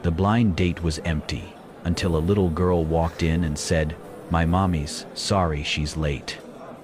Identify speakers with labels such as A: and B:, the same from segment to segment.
A: The blind date was empty until a little girl walked in and said, "My mommy's sorry she's late."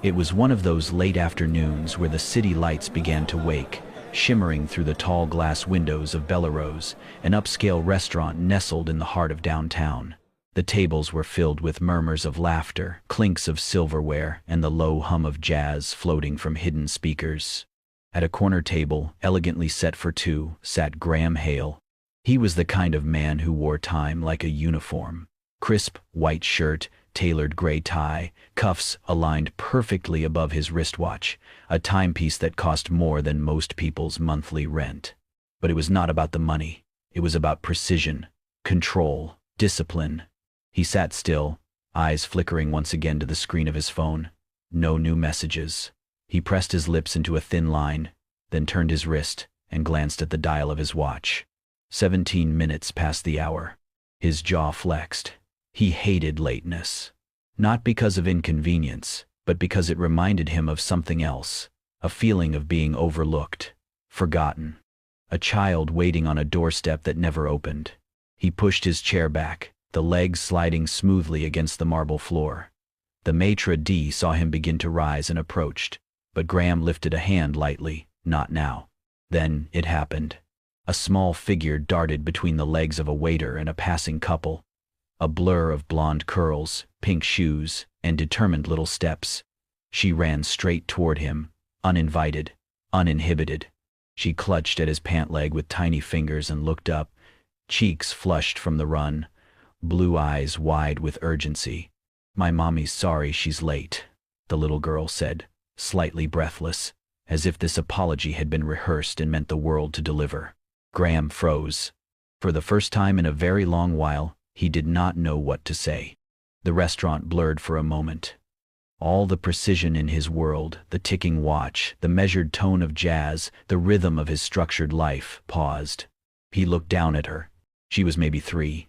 A: It was one of those late afternoons where the city lights began to wake, shimmering through the tall glass windows of Bellerose, an upscale restaurant nestled in the heart of downtown. The tables were filled with murmurs of laughter, clinks of silverware, and the low hum of jazz floating from hidden speakers. At a corner table, elegantly set for two, sat Graham Hale. He was the kind of man who wore time like a uniform. Crisp, white shirt, tailored gray tie, cuffs aligned perfectly above his wristwatch, a timepiece that cost more than most people's monthly rent. But it was not about the money. It was about precision, control, discipline. He sat still, eyes flickering once again to the screen of his phone. No new messages. He pressed his lips into a thin line, then turned his wrist and glanced at the dial of his watch. 17 minutes past the hour. His jaw flexed. He hated lateness. Not because of inconvenience, but because it reminded him of something else, a feeling of being overlooked, forgotten. A child waiting on a doorstep that never opened. He pushed his chair back, the legs sliding smoothly against the marble floor. The maitre d' saw him begin to rise and approached, but Graham lifted a hand lightly, "Not now." Then it happened. A small figure darted between the legs of a waiter and a passing couple, a blur of blonde curls, pink shoes, and determined little steps. She ran straight toward him, uninvited, uninhibited. She clutched at his pant leg with tiny fingers and looked up, cheeks flushed from the run, blue eyes wide with urgency. "My mommy's sorry she's late," the little girl said, slightly breathless, as if this apology had been rehearsed and meant the world to deliver. Graham froze. For the first time in a very long while, he did not know what to say. The restaurant blurred for a moment. All the precision in his world, the ticking watch, the measured tone of jazz, the rhythm of his structured life, paused. He looked down at her. She was maybe 3.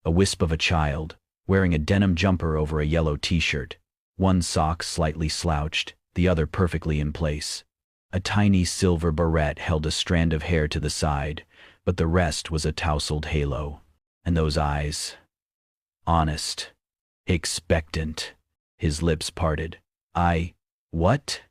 A: A wisp of a child, wearing a denim jumper over a yellow t-shirt, one sock slightly slouched, the other perfectly in place. A tiny silver barrette held a strand of hair to the side, but the rest was a tousled halo. And those eyes. Honest. Expectant. His lips parted. What?"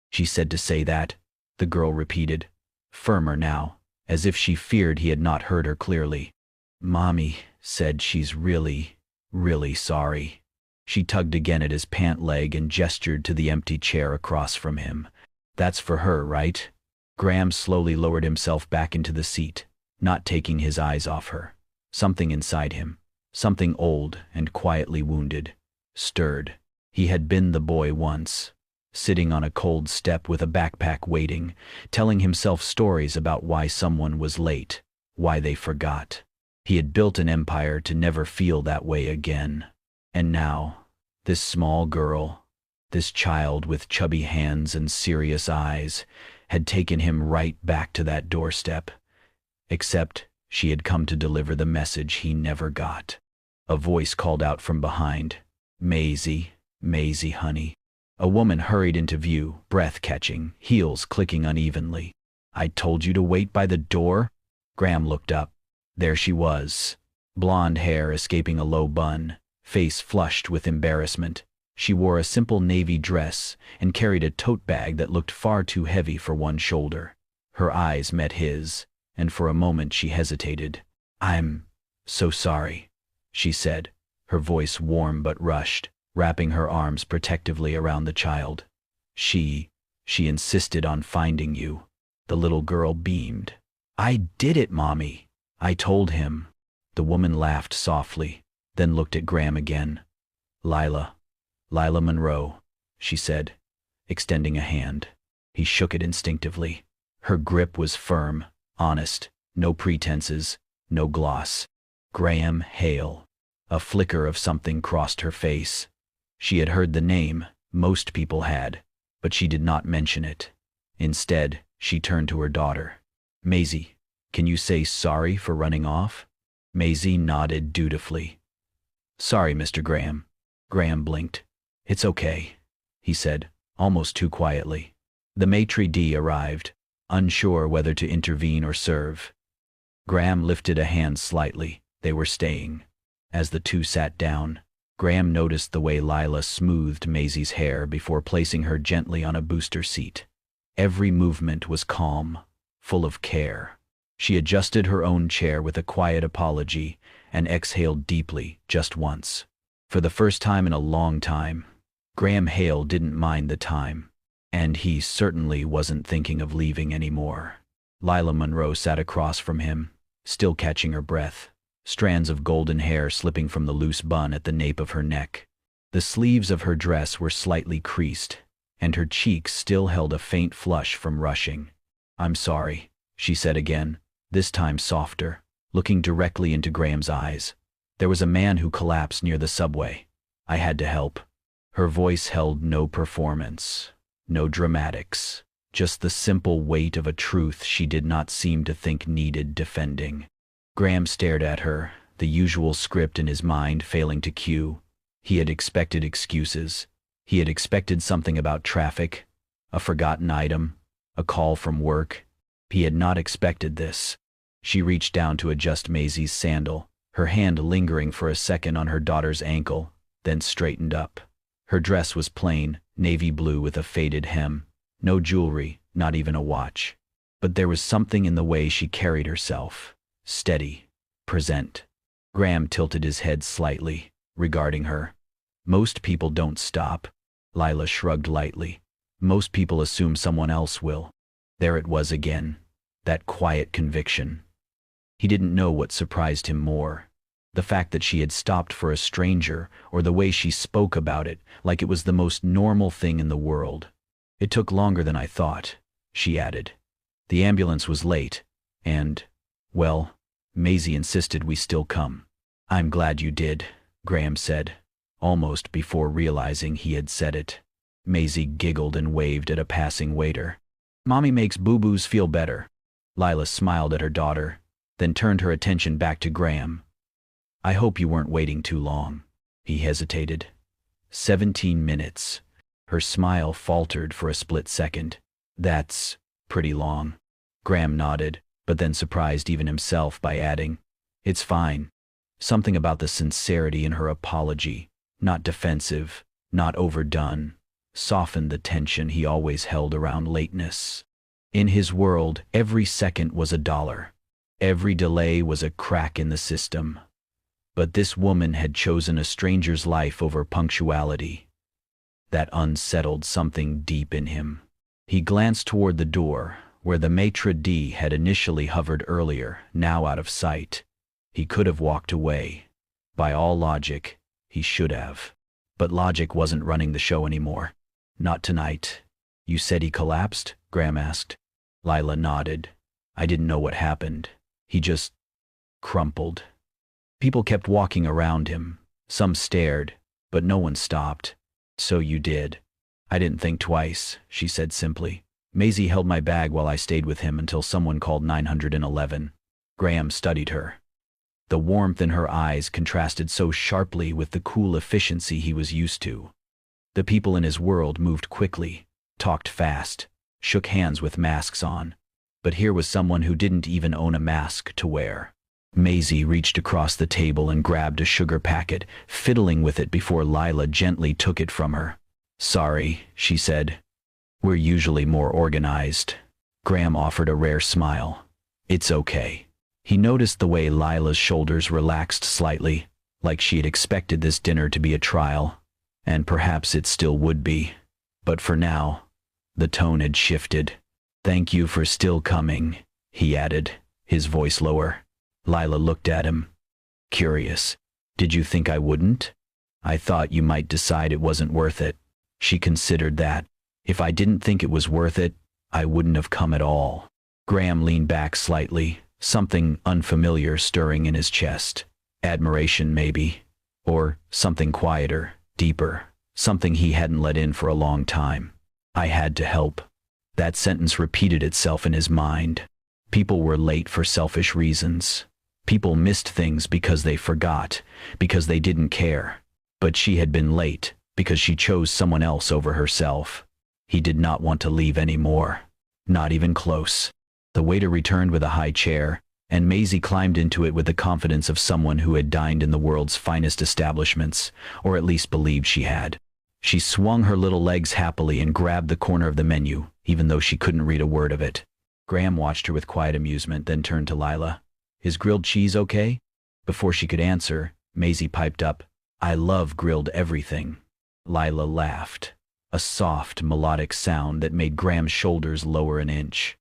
A: she said to say that. The girl repeated, firmer now, as if she feared he had not heard her clearly. "Mommy said she's really, really sorry." She tugged again at his pant leg and gestured to the empty chair across from him. "That's for her, right?" Graham slowly lowered himself back into the seat, not taking his eyes off her. Something inside him, something old and quietly wounded, stirred. He had been the boy once, sitting on a cold step with a backpack waiting, telling himself stories about why someone was late, why they forgot. He had built an empire to never feel that way again. And now, this small girl, this child with chubby hands and serious eyes, had taken him right back to that doorstep. Except she had come to deliver the message he never got. A voice called out from behind, "Maisie, Maisie, honey." A woman hurried into view, breath-catching, heels clicking unevenly. "I told you to wait by the door?" Graham looked up. There she was, blonde hair escaping a low bun, face flushed with embarrassment. She wore a simple navy dress and carried a tote bag that looked far too heavy for one shoulder. Her eyes met his, and for a moment she hesitated. "I'm so sorry," she said, her voice warm but rushed, wrapping her arms protectively around the child. She insisted on finding you." The little girl beamed. "I did it, Mommy. I told him." The woman laughed softly, then looked at Graham again. Lila Monroe," she said, extending a hand. He shook it instinctively. Her grip was firm, honest, no pretenses, no gloss. Graham Hale. A flicker of something crossed her face. She had heard the name, most people had, but she did not mention it. Instead, she turned to her daughter. "Maisie, can you say sorry for running off?" Maisie nodded dutifully. "Sorry, Mr. Graham." Graham blinked. "It's okay," he said, almost too quietly. The maitre d' arrived, unsure whether to intervene or serve. Graham lifted a hand slightly. They were staying. As the two sat down, Graham noticed the way Lila smoothed Maisie's hair before placing her gently on a booster seat. Every movement was calm, full of care. She adjusted her own chair with a quiet apology and exhaled deeply just once. For the first time in a long time, Graham Hale didn't mind the time. And he certainly wasn't thinking of leaving anymore. Lila Monroe sat across from him, still catching her breath, strands of golden hair slipping from the loose bun at the nape of her neck. The sleeves of her dress were slightly creased, and her cheeks still held a faint flush from rushing. "I'm sorry," she said again, this time softer, looking directly into Graham's eyes. "There was a man who collapsed near the subway. I had to help." Her voice held no performance, no dramatics, just the simple weight of a truth she did not seem to think needed defending. Graham stared at her, the usual script in his mind failing to cue. He had expected excuses. He had expected something about traffic, a forgotten item, a call from work. He had not expected this. She reached down to adjust Maisie's sandal, her hand lingering for a second on her daughter's ankle, then straightened up. Her dress was plain, navy blue with a faded hem. No jewelry, not even a watch. But there was something in the way she carried herself. Steady, present. Graham tilted his head slightly, regarding her. "Most people don't stop." Lila shrugged lightly. "Most people assume someone else will." There it was again, that quiet conviction. He didn't know what surprised him more. The fact that she had stopped for a stranger, or the way she spoke about it, like it was the most normal thing in the world. "It took longer than I thought," she added. "The ambulance was late, and, well, Maisie insisted we still come." "I'm glad you did," Graham said, almost before realizing he had said it. Maisie giggled and waved at a passing waiter. "Mommy makes boo-boos feel better." Lila smiled at her daughter, then turned her attention back to Graham. "I hope you weren't waiting too long." He hesitated. 17 minutes. Her smile faltered for a split second. "That's pretty long." Graham nodded, but then surprised even himself by adding, "It's fine." Something about the sincerity in her apology, not defensive, not overdone, softened the tension he always held around lateness. In his world, every second was $1. Every delay was a crack in the system. But this woman had chosen a stranger's life over punctuality. That unsettled something deep in him. He glanced toward the door, where the maitre d' had initially hovered earlier, now out of sight. He could have walked away. By all logic, he should have. But logic wasn't running the show anymore. Not tonight. "You said he collapsed?" Graham asked. Lila nodded. "I didn't know what happened. He just crumpled." People kept walking around him. Some stared, but no one stopped. "So you did." "I didn't think twice," she said simply. "Maisie held my bag while I stayed with him until someone called 911. Graham studied her. The warmth in her eyes contrasted so sharply with the cool efficiency he was used to. The people in his world moved quickly, talked fast, shook hands with masks on. But here was someone who didn't even own a mask to wear. Maisie reached across the table and grabbed a sugar packet, fiddling with it before Lila gently took it from her. "Sorry," she said. "We're usually more organized." Graham offered a rare smile. "It's okay." He noticed the way Lila's shoulders relaxed slightly, like she had expected this dinner to be a trial, and perhaps it still would be. But for now, the tone had shifted. "Thank you for still coming," he added, his voice lower. Lila looked at him. "Curious. Did you think I wouldn't?" "I thought you might decide it wasn't worth it." She considered that. "If I didn't think it was worth it, I wouldn't have come at all." Graham leaned back slightly, something unfamiliar stirring in his chest. Admiration, maybe. Or something quieter, deeper, something he hadn't let in for a long time. "I had to help." That sentence repeated itself in his mind. People were late for selfish reasons. People missed things because they forgot, because they didn't care. But she had been late because she chose someone else over herself. He did not want to leave anymore. Not even close. The waiter returned with a high chair, and Maisie climbed into it with the confidence of someone who had dined in the world's finest establishments, or at least believed she had. She swung her little legs happily and grabbed the corner of the menu, even though she couldn't read a word of it. Graham watched her with quiet amusement, then turned to Lila. "Is grilled cheese okay?" Before she could answer, Maisie piped up, "I love grilled everything." Lila laughed, a soft, melodic sound that made Graham's shoulders lower an inch.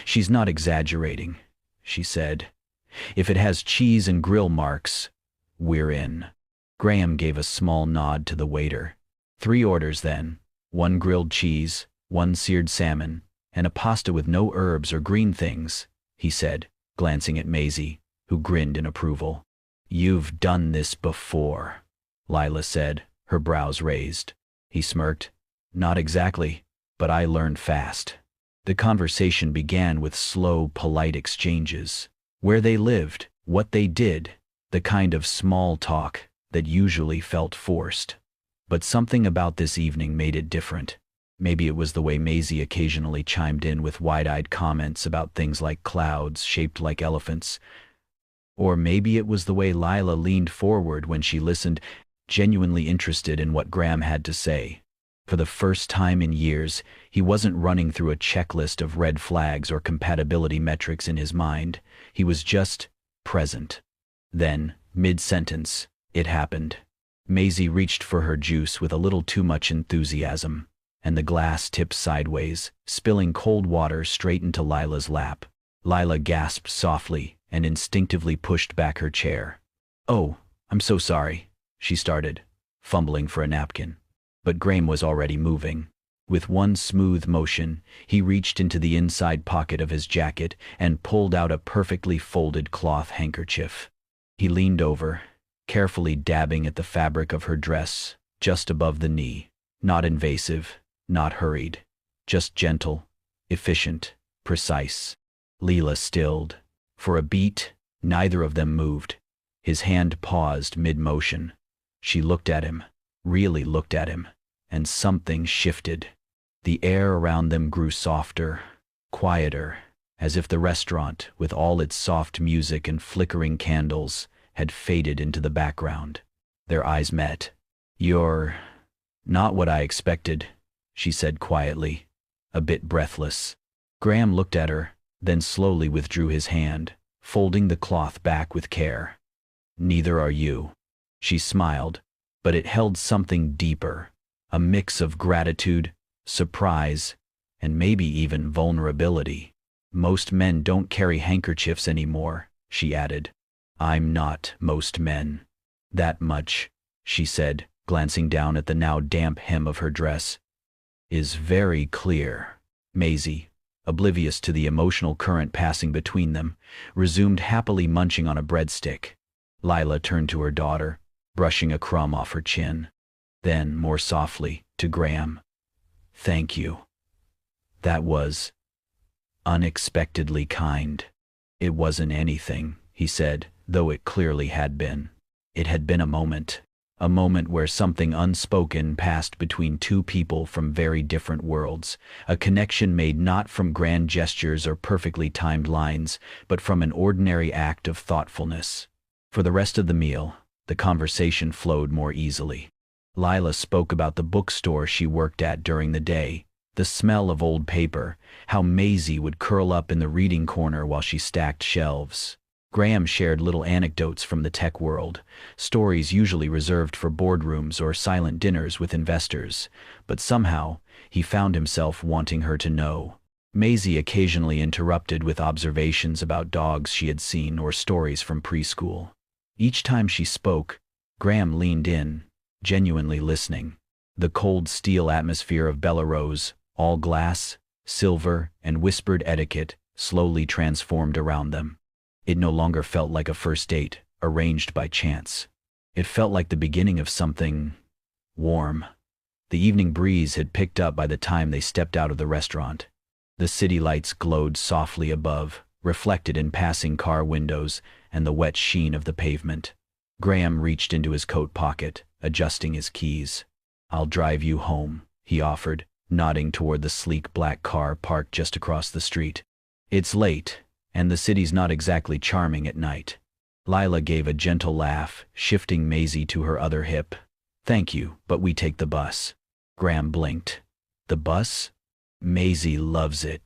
A: "She's not exaggerating," she said. "If it has cheese and grill marks, we're in." Graham gave a small nod to the waiter. "3 orders then, 1 grilled cheese, 1 seared salmon, and a pasta with no herbs or green things," he said, glancing at Maisie, who grinned in approval. "You've done this before," Lila said, her brows raised. He smirked. "Not exactly, but I learned fast." The conversation began with slow, polite exchanges. Where they lived, what they did, the kind of small talk that usually felt forced. But something about this evening made it different. Maybe it was the way Maisie occasionally chimed in with wide-eyed comments about things like clouds shaped like elephants. Or maybe it was the way Lila leaned forward when she listened, genuinely interested in what Graham had to say. For the first time in years, he wasn't running through a checklist of red flags or compatibility metrics in his mind. He was just present. Then, mid-sentence, it happened. Maisie reached for her juice with a little too much enthusiasm, and the glass tipped sideways, spilling cold water straight into Lila's lap. Lila gasped softly and instinctively pushed back her chair. "Oh, I'm so sorry," she started, fumbling for a napkin. But Graham was already moving. With one smooth motion, he reached into the inside pocket of his jacket and pulled out a perfectly folded cloth handkerchief. He leaned over, carefully dabbing at the fabric of her dress, just above the knee. Not invasive, not hurried, just gentle, efficient, precise. Lila stilled. For a beat, neither of them moved. His hand paused mid-motion. She looked at him, really looked at him, and something shifted. The air around them grew softer, quieter, as if the restaurant, with all its soft music and flickering candles, had faded into the background. Their eyes met. "You're not what I expected," she said quietly, a bit breathless. Graham looked at her, then slowly withdrew his hand, folding the cloth back with care. "Neither are you." She smiled, but it held something deeper, a mix of gratitude, surprise, and maybe even vulnerability. "Most men don't carry handkerchiefs anymore," she added. "I'm not most men." "That much," she said, glancing down at the now damp hem of her dress, "is very clear." Maisie, oblivious to the emotional current passing between them, resumed happily munching on a breadstick. Lila turned to her daughter, brushing a crumb off her chin. Then, more softly, to Graham. "Thank you. That was unexpectedly kind." "It wasn't anything," he said, though it clearly had been. It had been a moment where something unspoken passed between two people from very different worlds, a connection made not from grand gestures or perfectly timed lines, but from an ordinary act of thoughtfulness. For the rest of the meal, the conversation flowed more easily. Lila spoke about the bookstore she worked at during the day, the smell of old paper, how Maisie would curl up in the reading corner while she stacked shelves. Graham shared little anecdotes from the tech world, stories usually reserved for boardrooms or silent dinners with investors, but somehow he found himself wanting her to know. Maisie occasionally interrupted with observations about dogs she had seen or stories from preschool. Each time she spoke, Graham leaned in, genuinely listening. The cold steel atmosphere of Bellerose, all glass, silver, and whispered etiquette, slowly transformed around them. It no longer felt like a first date, arranged by chance. It felt like the beginning of something warm. The evening breeze had picked up by the time they stepped out of the restaurant. The city lights glowed softly above, reflected in passing car windows and the wet sheen of the pavement. Graham reached into his coat pocket, adjusting his keys. "I'll drive you home," he offered, nodding toward the sleek black car parked just across the street. "It's late, And the city's not exactly charming at night. Lila gave a gentle laugh, shifting Maisie to her other hip. Thank you, but we take the bus. Graham blinked. The bus? Maisie loves it,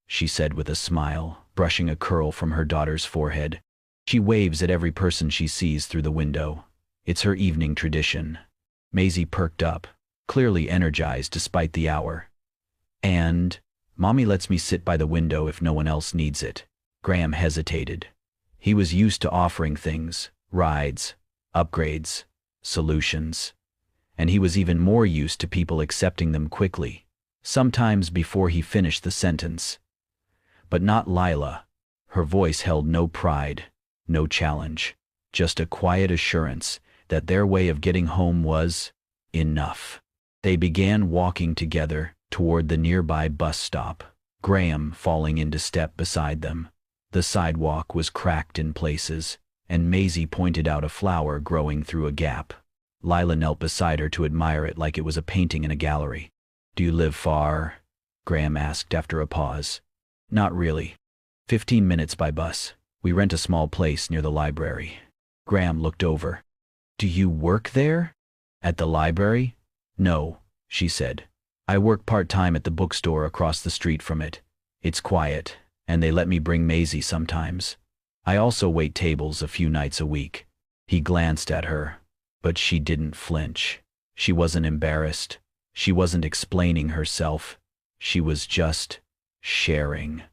A: she said with a smile, brushing a curl from her daughter's forehead. She waves at every person she sees through the window. It's her evening tradition. Maisie perked up, clearly energized despite the hour. And Mommy lets me sit by the window if no one else needs it. Graham hesitated. He was used to offering things, rides, upgrades, solutions. And he was even more used to people accepting them quickly, sometimes before he finished the sentence. But not Lila. Her voice held no pride, no challenge, just a quiet assurance that their way of getting home was enough. They began walking together toward the nearby bus stop, Graham falling into step beside them. The sidewalk was cracked in places, and Maisie pointed out a flower growing through a gap. Lila knelt beside her to admire it like it was a painting in a gallery. Do you live far? Graham asked after a pause. Not really. 15 minutes by bus. We rent a small place near the library. Graham looked over. Do you work there? At the library? No, she said. I work part-time at the bookstore across the street from it. It's quiet, and they let me bring Maisie sometimes. I also wait tables a few nights a week. He glanced at her, but she didn't flinch. She wasn't embarrassed. She wasn't explaining herself. She was just sharing.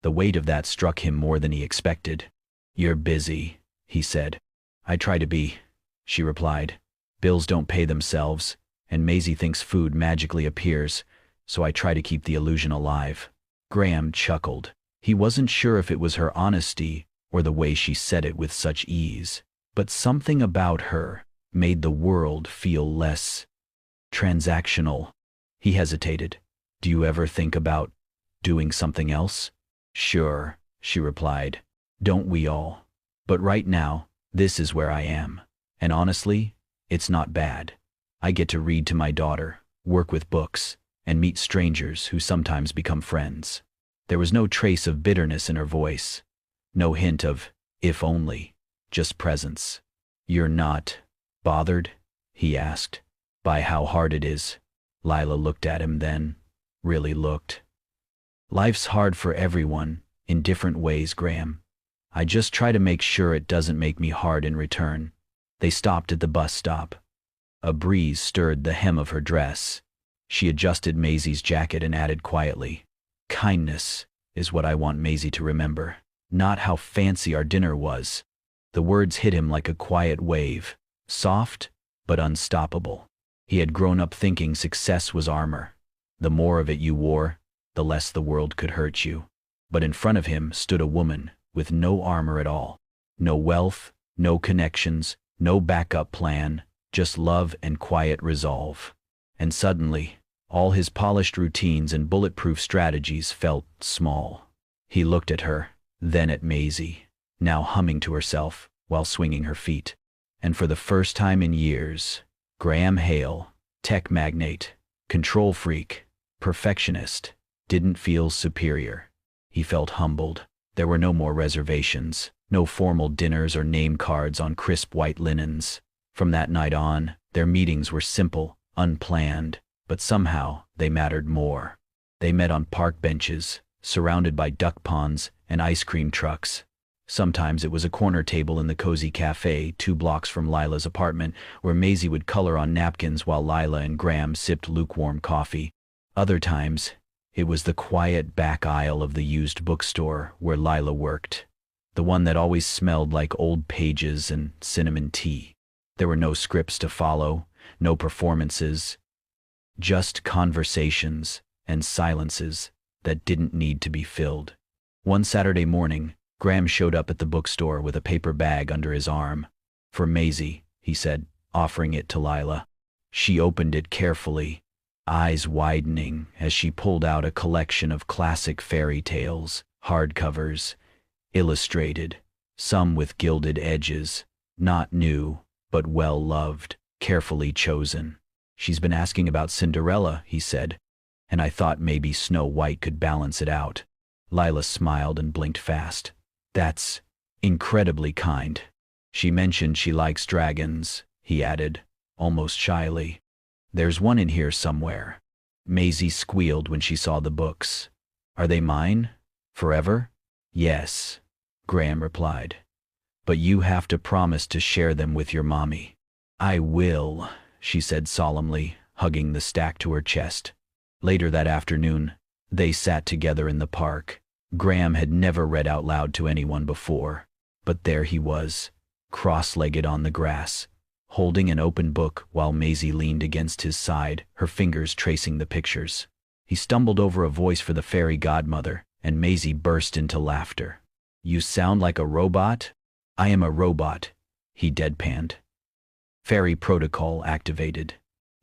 A: The weight of that struck him more than he expected. You're busy, he said. I try to be, she replied. Bills don't pay themselves, and Maisie thinks food magically appears, so I try to keep the illusion alive. Graham chuckled. He wasn't sure if it was her honesty or the way she said it with such ease, but something about her made the world feel less transactional. He hesitated. Do you ever think about doing something else? Sure, she replied. Don't we all? But right now, this is where I am. And honestly, it's not bad. I get to read to my daughter, work with books, and meet strangers who sometimes become friends. There was no trace of bitterness in her voice. No hint of, if only, just presence. You're not bothered? He asked. By how hard it is? Lila looked at him then. Really looked. Life's hard for everyone, in different ways, Graham. I just try to make sure it doesn't make me hard in return. They stopped at the bus stop. A breeze stirred the hem of her dress. She adjusted Maisie's jacket and added quietly, Kindness is what I want Maisie to remember, not how fancy our dinner was. The words hit him like a quiet wave, soft but unstoppable. He had grown up thinking success was armor. The more of it you wore, the less the world could hurt you. But in front of him stood a woman with no armor at all. No wealth, no connections, no backup plan, just love and quiet resolve. And suddenly, all his polished routines and bulletproof strategies felt small. He looked at her, then at Maisie, now humming to herself while swinging her feet. And for the first time in years, Graham Hale, tech magnate, control freak, perfectionist, didn't feel superior. He felt humbled. There were no more reservations, no formal dinners or name cards on crisp white linens. From that night on, their meetings were simple, unplanned, but somehow they mattered more. They met on park benches, surrounded by duck ponds and ice cream trucks. Sometimes it was a corner table in the cozy cafe 2 blocks from Lila's apartment, where Maisie would color on napkins while Lila and Graham sipped lukewarm coffee. Other times, it was the quiet back aisle of the used bookstore where Lila worked, the one that always smelled like old pages and cinnamon tea. There were no scripts to follow, no performances, just conversations and silences that didn't need to be filled. One Saturday morning, Graham showed up at the bookstore with a paper bag under his arm. For Maisie, he said, offering it to Lila. She opened it carefully, eyes widening as she pulled out a collection of classic fairy tales, hardcovers, illustrated, some with gilded edges, not new, but well-loved, carefully chosen. She's been asking about Cinderella, he said, and I thought maybe Snow White could balance it out. Lila smiled and blinked fast. That's incredibly kind. She mentioned she likes dragons, he added, almost shyly. There's one in here somewhere. Maisie squealed when she saw the books. Are they mine? Forever? Yes, Graham replied. But you have to promise to share them with your mommy. I will, she said solemnly, hugging the stack to her chest. Later that afternoon, they sat together in the park. Graham had never read out loud to anyone before, but there he was, cross-legged on the grass, holding an open book while Maisie leaned against his side, her fingers tracing the pictures. He stumbled over a voice for the fairy godmother, and Maisie burst into laughter. You sound like a robot? I am a robot, he deadpanned. Fairy protocol activated.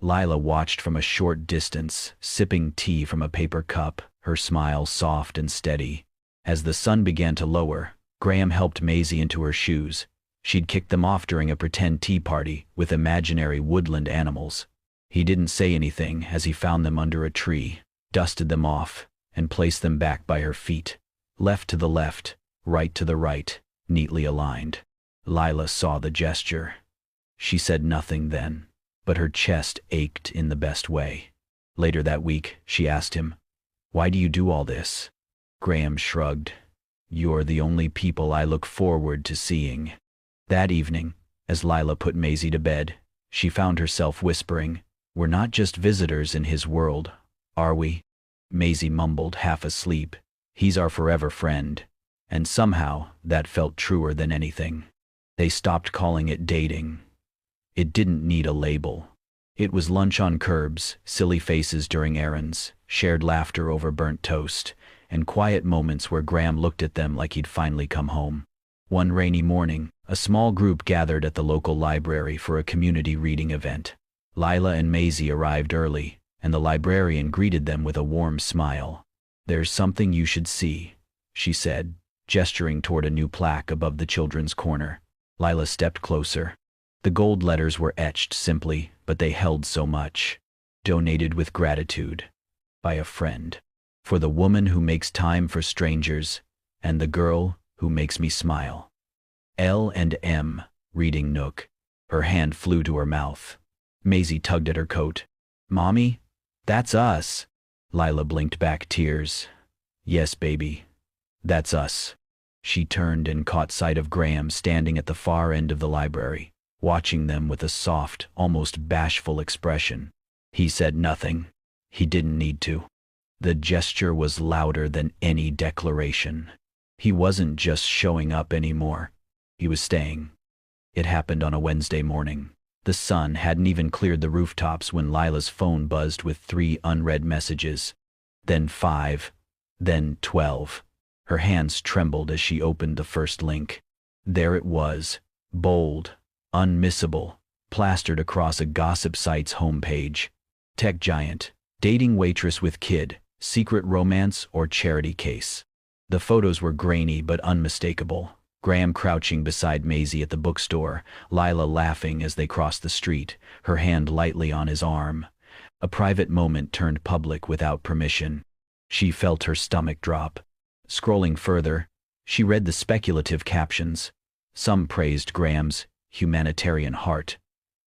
A: Lila watched from a short distance, sipping tea from a paper cup, her smile soft and steady. As the sun began to lower, Graham helped Maisie into her shoes. She'd kicked them off during a pretend tea party with imaginary woodland animals. He didn't say anything as he found them under a tree, dusted them off, and placed them back by her feet. Left to the left, right to the right, neatly aligned. Lila saw the gesture. She said nothing then, but her chest ached in the best way. Later that week, she asked him, "Why do you do all this?" Graham shrugged. "You're the only people I look forward to seeing." That evening, as Lila put Maisie to bed, she found herself whispering, "We're not just visitors in his world, are we?" Maisie mumbled, half asleep, "He's our forever friend." And somehow, that felt truer than anything. They stopped calling it dating. It didn't need a label. It was lunch on curbs, silly faces during errands, shared laughter over burnt toast, and quiet moments where Graham looked at them like he'd finally come home. One rainy morning, a small group gathered at the local library for a community reading event. Lila and Maisie arrived early, and the librarian greeted them with a warm smile. "There's something you should see," she said, gesturing toward a new plaque above the children's corner. Lila stepped closer. The gold letters were etched simply, but they held so much. "Donated with gratitude. By a friend. For the woman who makes time for strangers, and the girl who makes me smile. L&M, reading nook." Her hand flew to her mouth. Maisie tugged at her coat. "Mommy? That's us." Lila blinked back tears. "Yes, baby. That's us." She turned and caught sight of Graham standing at the far end of the library, watching them with a soft, almost bashful expression. He said nothing. He didn't need to. The gesture was louder than any declaration. He wasn't just showing up anymore. He was staying. It happened on a Wednesday morning. The sun hadn't even cleared the rooftops when Lila's phone buzzed with 3 unread messages. Then 5. Then 12. Her hands trembled as she opened the first link. There it was, bold, unmissable, plastered across a gossip site's homepage. Tech giant, dating waitress with kid, secret romance or charity case. The photos were grainy but unmistakable. Graham crouching beside Maisie at the bookstore, Lila laughing as they crossed the street, her hand lightly on his arm. A private moment turned public without permission. She felt her stomach drop. Scrolling further, she read the speculative captions. Some praised Graham's humanitarian heart.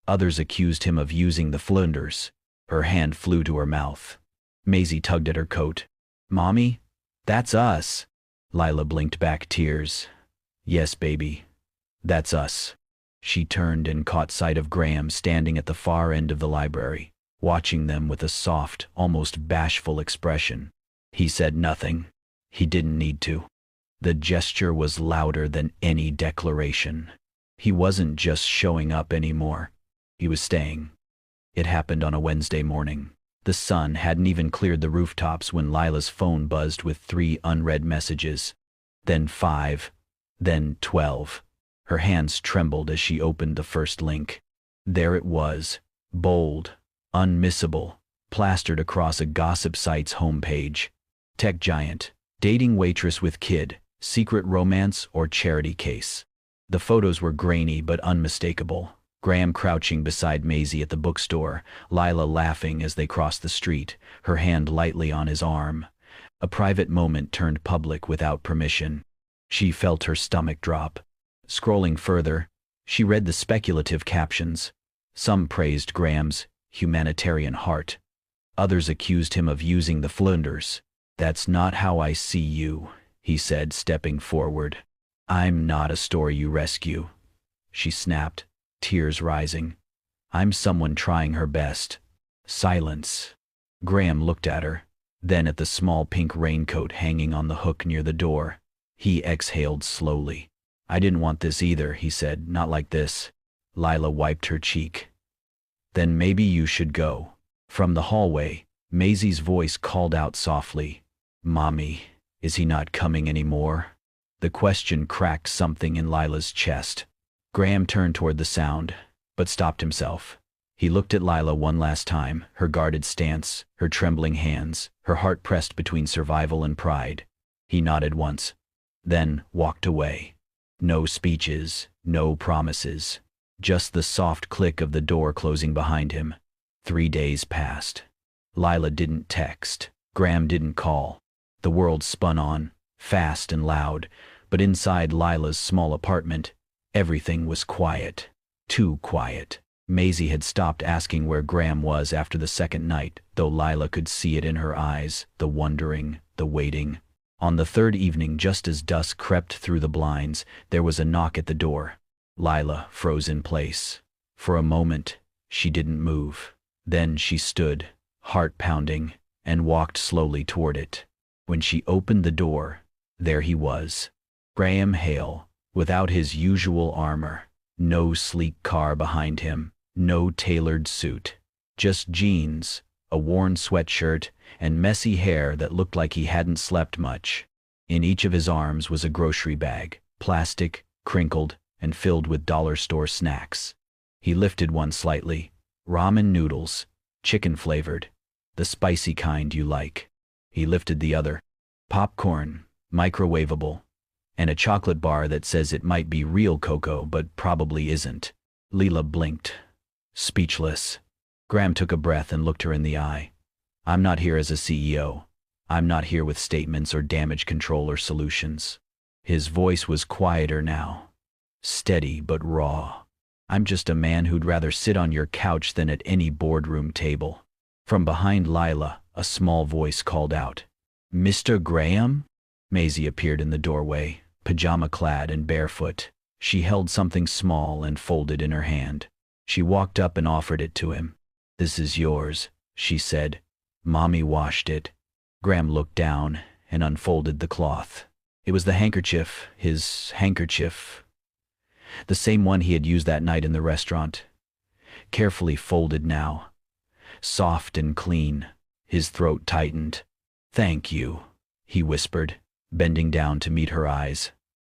A: Others accused him of using the flunders. Her hand flew to her mouth. Maisie tugged at her coat. "Mommy? That's us." Lila blinked back tears. "Yes, baby. That's us." She turned and caught sight of Graham standing at the far end of the library, watching them with a soft, almost bashful expression. He said nothing. He didn't need to. The gesture was louder than any declaration. He wasn't just showing up anymore. He was staying. It happened on a Wednesday morning. The sun hadn't even cleared the rooftops when Lila's phone buzzed with 3 unread messages. Then 5. Then 12. Her hands trembled as she opened the first link. There it was, bold, unmissable, plastered across a gossip site's homepage. Tech giant, dating waitress with kid, secret romance or charity case. The photos were grainy but unmistakable. Graham crouching beside Maisie at the bookstore, Lila laughing as they crossed the street, her hand lightly on his arm. A private moment turned public without permission. She felt her stomach drop. Scrolling further, she read the speculative captions. Some praised Graham's humanitarian heart. Others accused him of using the flunders. "That's not how I see you," he said, stepping forward. "I'm not a story you rescue," she snapped, tears rising. "I'm someone trying her best." Silence. Graham looked at her, then at the small pink raincoat hanging on the hook near the door. He exhaled slowly. "I didn't want this either," he said, "not like this." Lila wiped her cheek. "Then maybe you should go." From the hallway, Maisie's voice called out softly, "Mommy, is he not coming anymore?" The question cracked something in Lila's chest. Graham turned toward the sound, but stopped himself. He looked at Lila one last time, her guarded stance, her trembling hands, her heart pressed between survival and pride. He nodded once, then walked away. No speeches, no promises, just the soft click of the door closing behind him. 3 days passed. Lila didn't text. Graham didn't call. The world spun on, fast and loud, but inside Lila's small apartment, everything was quiet. Too quiet. Maisie had stopped asking where Graham was after the second night, though Lila could see it in her eyes, the wondering, the waiting. On the third evening, just as dusk crept through the blinds, there was a knock at the door. Lila froze in place. For a moment, she didn't move. Then she stood, heart pounding, and walked slowly toward it. When she opened the door, there he was. Graham Hale, without his usual armor. No sleek car behind him, no tailored suit. Just jeans, a worn sweatshirt, and messy hair that looked like he hadn't slept much. In each of his arms was a grocery bag, plastic, crinkled, and filled with dollar store snacks. He lifted one slightly. Ramen noodles, chicken-flavored, the spicy kind you like. He lifted the other. Popcorn, microwavable, and a chocolate bar that says it might be real cocoa but probably isn't. Lila blinked, speechless. Graham took a breath and looked her in the eye. "I'm not here as a CEO. I'm not here with statements or damage control or solutions." His voice was quieter now, steady but raw. "I'm just a man who'd rather sit on your couch than at any boardroom table." From behind Lila, a small voice called out, "Mr. Graham?" Maisie appeared in the doorway, pajama-clad and barefoot. She held something small and folded in her hand. She walked up and offered it to him. "This is yours," she said. "Mommy washed it." Graham looked down and unfolded the cloth. It was the handkerchief, his handkerchief. The same one he had used that night in the restaurant. Carefully folded now. Soft and clean. His throat tightened. "Thank you," he whispered, bending down to meet her eyes.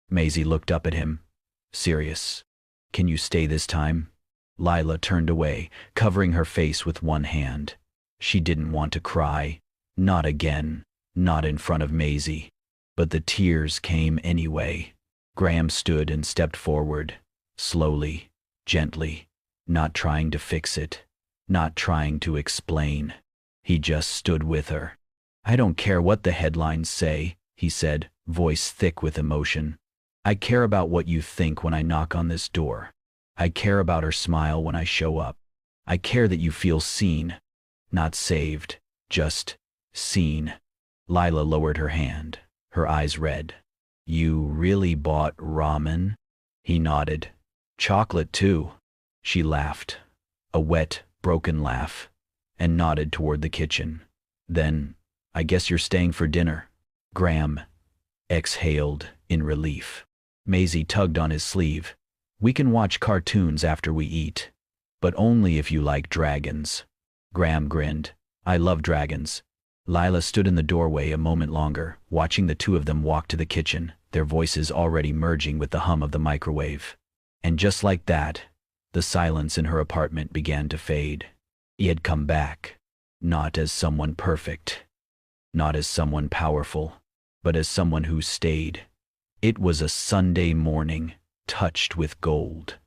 A: Maisie looked up at him, serious. "Can you stay this time?" Lila turned away, covering her face with one hand. She didn't want to cry. Not again. Not in front of Maisie. But the tears came anyway. Graham stood and stepped forward, slowly, gently, not trying to fix it, not trying to explain. He just stood with her. "I don't care what the headlines say," he said, voice thick with emotion. "I care about what you think when I knock on this door. I care about her smile when I show up. I care that you feel seen, not saved, just seen." Lila lowered her hand, her eyes red. "You really bought ramen?" He nodded. "Chocolate too." She laughed, a wet, broken laugh, and nodded toward the kitchen. "Then, I guess you're staying for dinner." Graham exhaled in relief. Maisie tugged on his sleeve. "We can watch cartoons after we eat, but only if you like dragons." Graham grinned. "I love dragons." Lila stood in the doorway a moment longer, watching the two of them walk to the kitchen, their voices already merging with the hum of the microwave. And just like that, the silence in her apartment began to fade. He had come back, not as someone perfect, not as someone powerful, but as someone who stayed. It was a Sunday morning, touched with gold.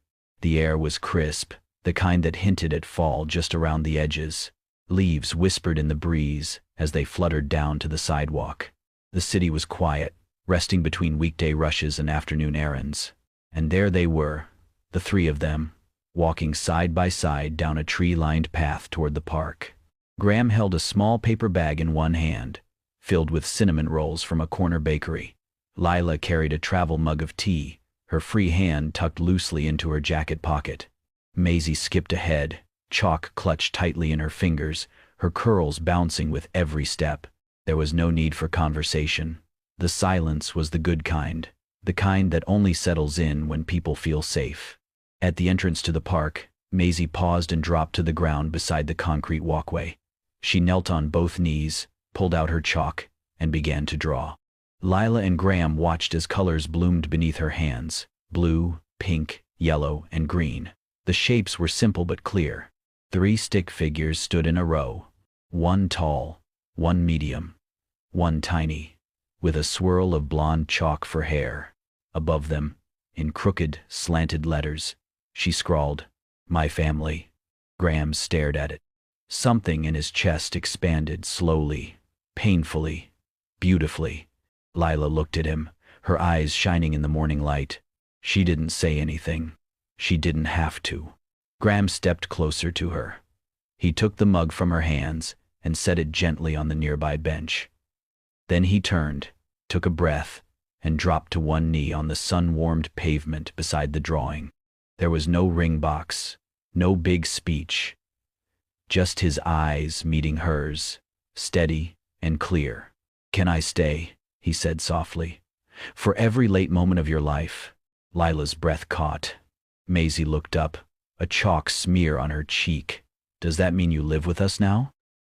A: The air was crisp, the kind that hinted at fall just around the edges. Leaves whispered in the breeze as they fluttered down to the sidewalk. The city was quiet, resting between weekday rushes and afternoon errands. And there they were, the three of them, walking side by side down a tree-lined path toward the park. Graham held a small paper bag in one hand, filled with cinnamon rolls from a corner bakery. Lila carried a travel mug of tea, her free hand tucked loosely into her jacket pocket. Maisie skipped ahead, chalk clutched tightly in her fingers, her curls bouncing with every step. There was no need for conversation. The silence was the good kind, the kind that only settles in when people feel safe. At the entrance to the park, Maisie paused and dropped to the ground beside the concrete walkway. She knelt on both knees, pulled out her chalk, and began to draw. Lila and Graham watched as colors bloomed beneath her hands: blue, pink, yellow, and green. The shapes were simple but clear. 3 stick figures stood in a row, one tall, one medium, one tiny, with a swirl of blonde chalk for hair. Above them, in crooked, slanted letters, she scrawled, "My family." Graham stared at it. Something in his chest expanded slowly, painfully, beautifully. Lila looked at him, her eyes shining in the morning light. She didn't say anything. She didn't have to. Graham stepped closer to her. He took the mug from her hands and set it gently on the nearby bench. Then he turned, took a breath, and dropped to one knee on the sun-warmed pavement beside the drawing. There was no ring box, no big speech. Just his eyes meeting hers, steady and clear. "Can I stay?" he said softly. "For every late moment of your life." Lila's breath caught. Maisie looked up, a chalk smear on her cheek. "Does that mean you live with us now?"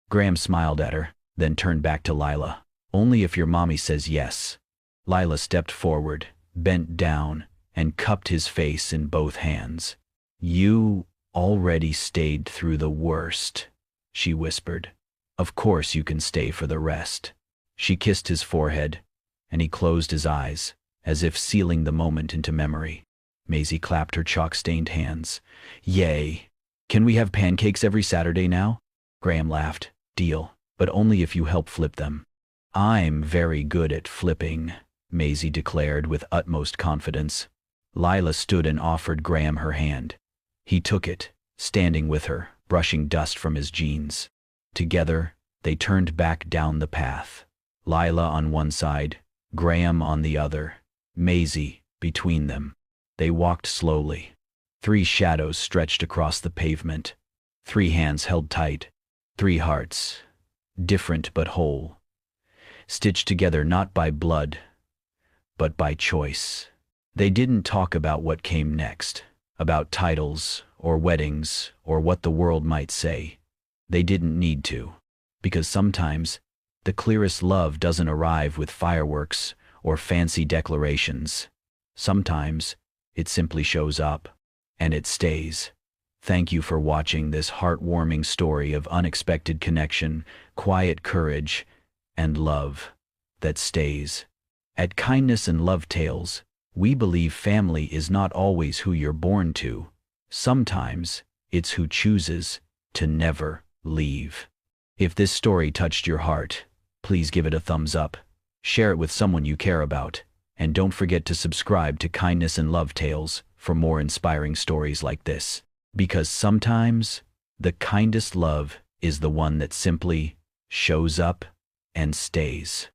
A: Graham smiled at her, then turned back to Lila. "Only if your mommy says yes." Lila stepped forward, bent down, and cupped his face in both hands. "You already stayed through the worst," she whispered. "Of course you can stay for the rest." She kissed his forehead, and he closed his eyes, as if sealing the moment into memory. Maisie clapped her chalk-stained hands. "Yay! Can we have pancakes every Saturday now?" Graham laughed. "Deal, but only if you help flip them." "I'm very good at flipping," Maisie declared with utmost confidence. Lila stood and offered Graham her hand. He took it, standing with her, brushing dust from his jeans. Together, they turned back down the path. Lila on one side, Graham on the other, Maisie between them. They walked slowly. 3 shadows stretched across the pavement. 3 hands held tight. 3 hearts, different but whole. Stitched together not by blood, but by choice. They didn't talk about what came next, about titles, or weddings, or what the world might say. They didn't need to, because sometimes the clearest love doesn't arrive with fireworks or fancy declarations. Sometimes it simply shows up, and it stays. Thank you for watching this heartwarming story of unexpected connection, quiet courage, and love that stays. At Kindness and Love Tales, we believe family is not always who you're born to. Sometimes it's who chooses to never leave. If this story touched your heart, please give it a thumbs up, share it with someone you care about, and don't forget to subscribe to Kindness and Love Tales for more inspiring stories like this. Because sometimes the kindest love is the one that simply shows up and stays.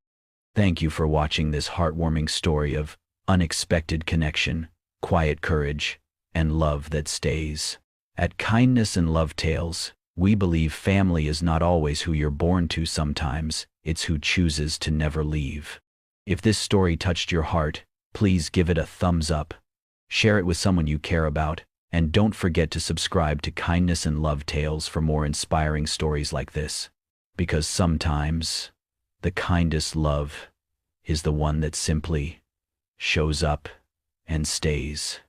A: Thank you for watching this heartwarming story of unexpected connection, quiet courage, and love that stays. At Kindness and Love Tales, we believe family is not always who you're born to. Sometimes it's who chooses to never leave. If this story touched your heart, please give it a thumbs up, share it with someone you care about, and don't forget to subscribe to Kindness and Love Tales for more inspiring stories like this. Because sometimes the kindest love is the one that simply shows up and stays.